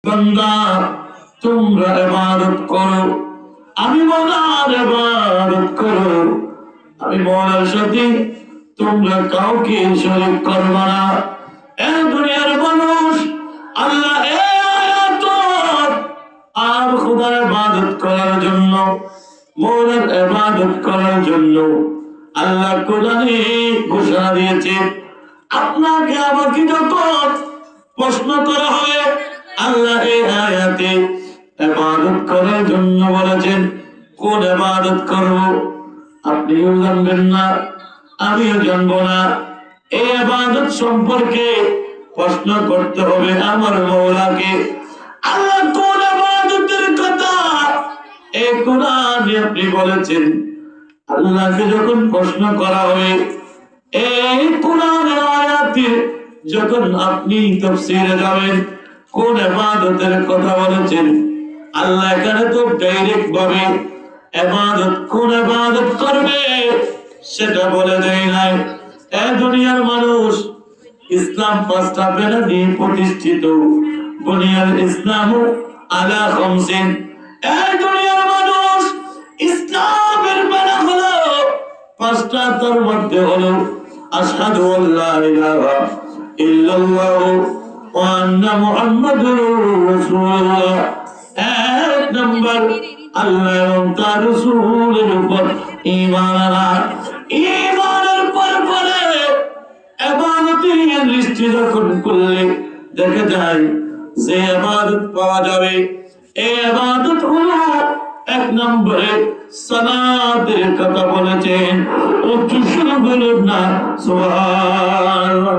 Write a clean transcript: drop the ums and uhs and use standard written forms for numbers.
বান্দা তোমরা ইবাদত করো, আমি মওলার ইবাদত করো, আমি মওলার সাথে তোমরা কাউকে শরীক করবে না। এ দুনিয়ার মানুষ, আল্লাহ এই আয়াত আর খোদার ইবাদত করার জন্য, মওলার ইবাদত করার জন্য আল্লাহ কোরআনে ঘোষণা দিয়েছে। আপনাকে আমাকে যখন প্রশ্ন করা হবে, আল্লাহ এই আয়াতে ইবাদত করার জন্য বলেছেন, কোন ইবাদত করব? আপনিও জানবেন না, আমিও জানবো না। এই ইবাদত সম্পর্কে প্রশ্ন করতে হবে আমার মওলাকে। আল্লাহ কোন ইবাদতের কথা এই কোরআনে আপনি বলেছেন। আল্লাহকে যখন প্রশ্ন করা হবে, এই কোরআনের আয়াতে যখন আপনি তাফসীরে যাবেন, কোন ইবাদতের কথা বলেছেন, আল্লাহ এখানে তো ডাইরেক্ট ভাবে ইবাদত, কোন ইবাদত করবে সেটা বলে দেয় নাই। এই দুনিয়ার মানুষ, ইসলাম পাঁচটা বেলা দিয়ে প্রতিষ্ঠিত, বুনিয়াল ইসলাম আলা খামসিন। এই দুনিয়ার মানুষ, ইসলামের বেলা হলো পাঁচটা, তার মধ্যে হলো আশহাদু আল্লা ইলাহা ইল্লাল্লাহ ওয়া আন্না মুহাম্মাদুর রাসূলুল্লাহ। এক নম্বর আল্লাহ এবং তার রাসূলের উপর ঈমান আনা। ঈমানের পরে ইবাদতের লিস্ট যখন করলে দেখা যায় যে ইবাদত পাওয়া যাবে, এই ইবাদত হলো এক নম্বরে সালাতের কথা বলেছেন। ও কিছু বলুন না সুবহানাল্লাহ।